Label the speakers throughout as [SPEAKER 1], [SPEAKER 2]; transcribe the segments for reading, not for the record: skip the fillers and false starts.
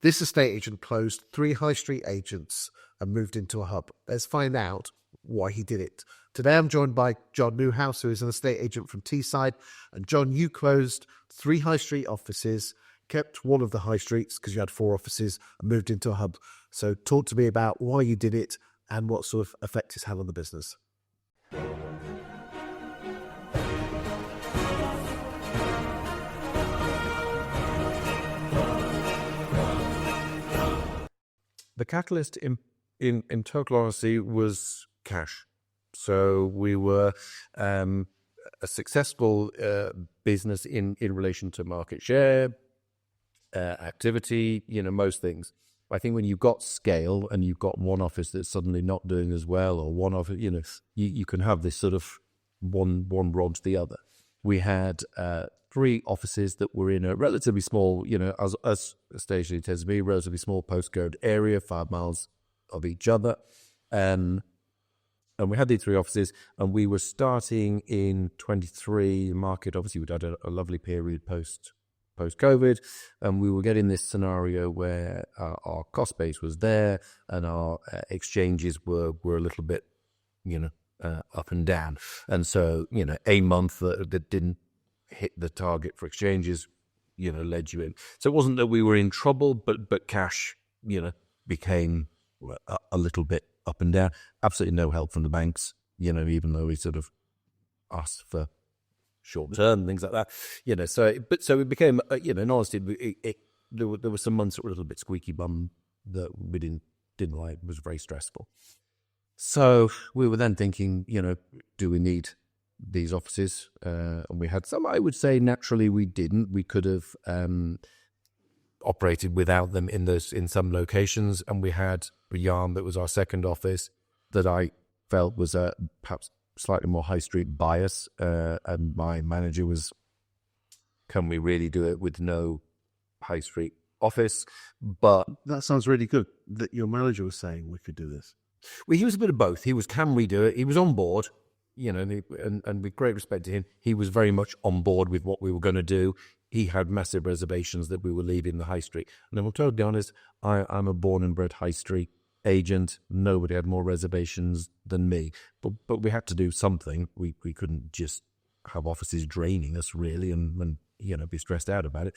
[SPEAKER 1] This estate agent closed 3 high street agents and moved into a hub. Let's find out why he did it. Today I'm joined by John Newhouse, who is an estate agent from Teesside. And John, you closed 3 high street offices, kept one of the high streets because you had 4 offices, and moved into a hub. So talk to me about why you did it and what sort of effect it's had on the business.
[SPEAKER 2] The catalyst in total honesty was cash. So we were a successful business in relation to market share, activity, most things. I think when you've got scale and you've got one office that's suddenly not doing as well, or one office, you can have this sort of one robs the other. We had 3 offices that were in a relatively small, as a station tends to be, relatively small postcode area, 5 miles of each other. And we had these 3 offices, and we were starting in 23 market. Obviously, we'd had a lovely period post-COVID, and we were getting this scenario where our cost base was there and our exchanges were a little bit, up and down. And so, a month that didn't hit the target for exchanges, led you in. So it wasn't that we were in trouble, but cash, became a little bit up and down. Absolutely no help from the banks, even though we sort of asked for short term things like that, So it became, in honesty, there were some months that were a little bit squeaky bum that we didn't like. It was very stressful. So we were then thinking, do we need these offices? And we had some. I would say naturally we didn't. We could have operated without them in some locations, and we had Yarm that was our second office that I felt was perhaps slightly more high street bias, and my manager was, can we really do it with no high street office? But
[SPEAKER 1] That sounds really good that your manager was saying we could do this.
[SPEAKER 2] well, he was a bit of both. He was, can we do it? He was on board, and with great respect to him, he was very much on board with what we were going to do. He had massive reservations that we were leaving the high street. And I'm totally honest, I'm a born and bred high street agent. Nobody had more reservations than me. But we had to do something. We couldn't just have offices draining us, really, and be stressed out about it.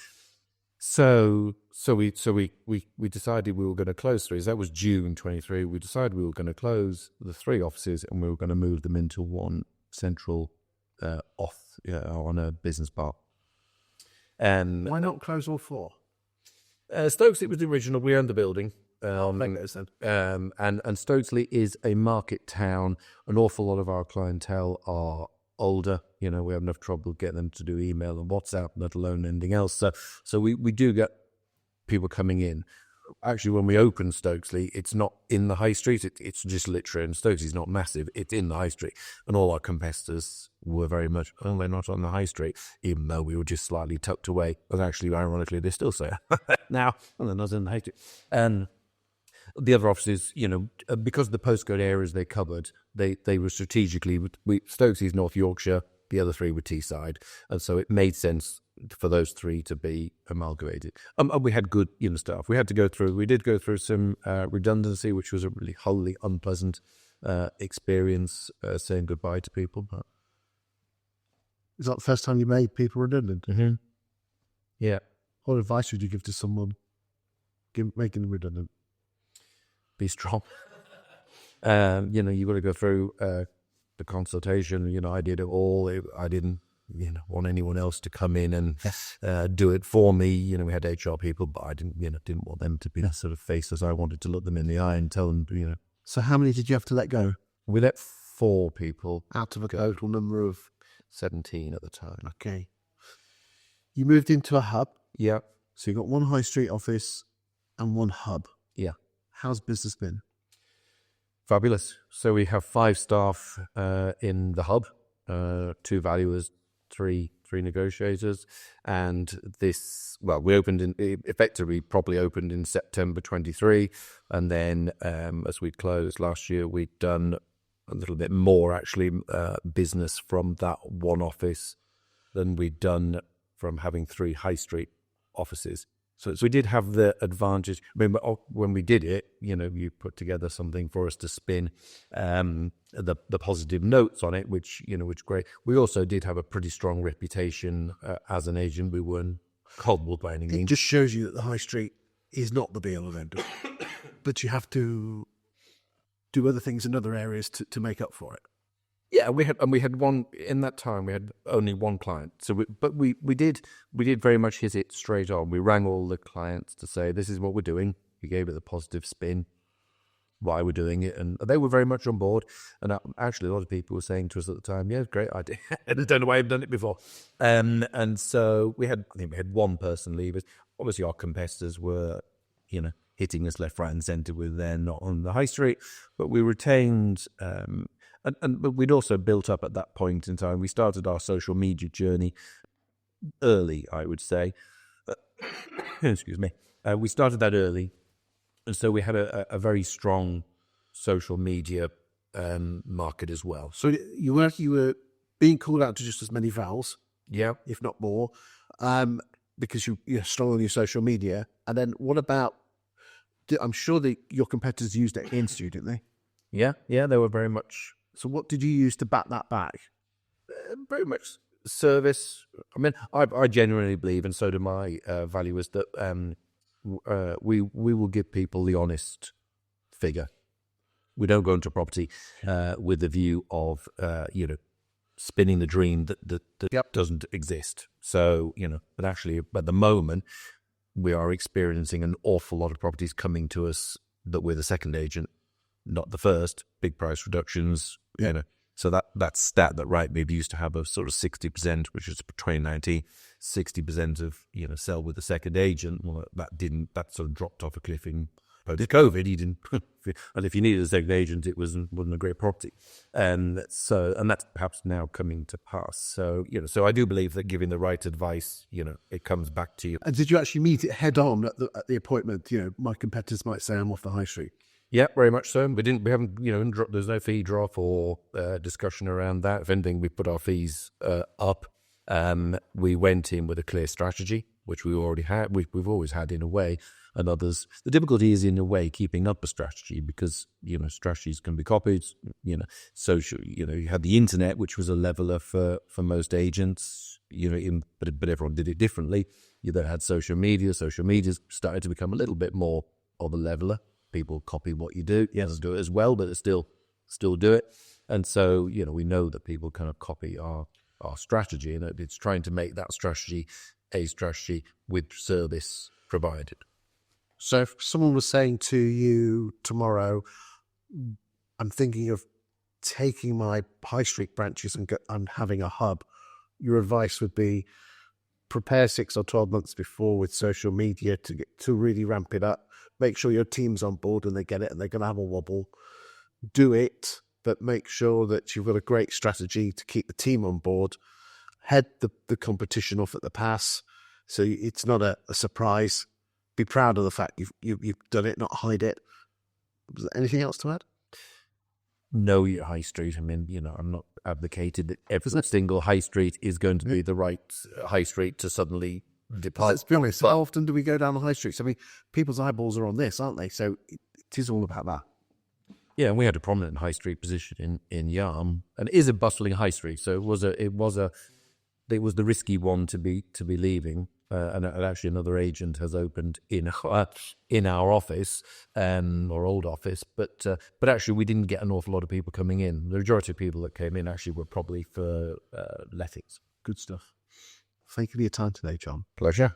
[SPEAKER 2] So we decided we were going to close 3. So that was June 23. We decided we were going to close the 3 offices, and we were going to move them into one central on a business park. And
[SPEAKER 1] why not close all 4?
[SPEAKER 2] Stokesley was the original. We owned the building.
[SPEAKER 1] And
[SPEAKER 2] Stokesley is a market town. An awful lot of our clientele are older. We have enough trouble getting them to do email and WhatsApp, let alone anything else. So we do get people coming in. Actually, when we opened Stokesley, it's not in the high street. It's just literally, and Stokesley's not massive. It's in the high street. And all our competitors were very much, they're not on the high street, even though we were just slightly tucked away. And actually, ironically, they still say now, they're not in the high street. And the other offices, because of the postcode areas they covered, they were strategically, Stokesley's North Yorkshire, the other 3 were Teesside. And so it made sense for those 3 to be amalgamated. And we had good, staff. We did go through some redundancy, which was a really wholly unpleasant experience, saying goodbye to people. But
[SPEAKER 1] is that the first time you made people redundant?
[SPEAKER 2] Mm-hmm. Yeah.
[SPEAKER 1] What advice would you give to someone making them redundant?
[SPEAKER 2] Be strong. You've got to go through the consultation. I did it all. I didn't, want anyone else to come in and do it for me. We had HR people, but I didn't want them to be that sort of faceless. I wanted to look them in the eye and tell them,
[SPEAKER 1] So how many did you have to let go?
[SPEAKER 2] We let 4 people
[SPEAKER 1] Out of a total number of...
[SPEAKER 2] 17 at the time.
[SPEAKER 1] Okay. You moved into a hub.
[SPEAKER 2] Yeah.
[SPEAKER 1] So you got 1 high street office and 1 hub.
[SPEAKER 2] Yeah.
[SPEAKER 1] How's business been?
[SPEAKER 2] Fabulous. So we have 5 staff in the hub, 2 valuers, 3 negotiators, and we opened effectively properly opened in September 23, and then as we'd closed last year, we'd done a little bit more actually business from that 1 office than we'd done from having 3 high street offices. So we did have the advantage. I mean, when we did it, you put together something for us to spin the positive notes on it, which great. We also did have a pretty strong reputation as an agent. We weren't cold by any
[SPEAKER 1] It
[SPEAKER 2] means.
[SPEAKER 1] just shows you that the high street is not the be-all and end-all, but you have to do other things in other areas to make up for it.
[SPEAKER 2] Yeah, we had one in that time. We had only one client, so we did very much hit it straight on. We rang all the clients to say this is what we're doing. We gave it the positive spin, why we're doing it, and they were very much on board. And actually, a lot of people were saying to us at the time, "Yeah, great idea. I don't know why I've done it before." And so I think we had one person leave us. Obviously, our competitors were, hitting us left, right, and centre with they're not on the high street, but we retained. But we'd also built up at that point in time. We started our social media journey early, I would say. Excuse me. We started that early, and so we had a very strong social media market as well.
[SPEAKER 1] So you were being called out to just as many vowels,
[SPEAKER 2] Yeah.
[SPEAKER 1] if not more, because you're strong on your social media. And then what about? I'm sure that your competitors used it against you, didn't they?
[SPEAKER 2] Yeah, they were very much.
[SPEAKER 1] So what did you use to back that back?
[SPEAKER 2] Very much service. I mean, I genuinely believe, and so do my valuers, that we will give people the honest figure. We don't go into property with the view of spinning the dream that doesn't exist. So but actually at the moment we are experiencing an awful lot of properties coming to us that we're the second agent, not the first. Big price reductions. So that stat that Rightmove used to have of sort of 60%, which is 2019, 60% of sell with the second agent. Well, that sort of dropped off a cliff in post-COVID. He didn't, and if you needed a second agent, it wasn't a great property, and that's perhaps now coming to pass. So so I do believe that giving the right advice, it comes back to you.
[SPEAKER 1] And did you actually meet it head on at the appointment? My competitors might say I'm off the high street.
[SPEAKER 2] Yeah, very much so. We haven't, there's no fee drop or discussion around that. If anything, we put our fees up. We went in with a clear strategy, which we already had. We've always had in a way, and others. The difficulty is in a way keeping up a strategy because strategies can be copied. Social. You had the internet, which was a leveler for most agents. But everyone did it differently. You then had social media. Social media started to become a little bit more of a leveler. People copy what you do. Yes, do it as well, but still do it. And so, we know that people kind of copy our strategy, and it's trying to make that strategy a strategy with service provided.
[SPEAKER 1] So if someone was saying to you tomorrow, I'm thinking of taking my high street branches and having a hub, your advice would be prepare 6 or 12 months before with social media to really ramp it up. Make sure your team's on board and they get it and they're going to have a wobble. Do it, but make sure that you've got a great strategy to keep the team on board. Head the competition off at the pass so it's not a surprise. Be proud of the fact you've done it, not hide it. Was there anything else to add?
[SPEAKER 2] Know your high street. I mean, I'm not advocating that every single high street is going to be the right high street to suddenly depart.
[SPEAKER 1] Let's be honest, how often do we go down the high streets? I mean, people's eyeballs are on this, aren't they? So it is all about that.
[SPEAKER 2] Yeah, and we had a prominent high street position in Yarm, and it is a bustling high street. So it was the risky one to be leaving. And actually, another agent has opened in our office, or old office. But actually, we didn't get an awful lot of people coming in. The majority of people that came in actually were probably for lettings.
[SPEAKER 1] Good stuff. Thank you for your time today, John.
[SPEAKER 2] Pleasure.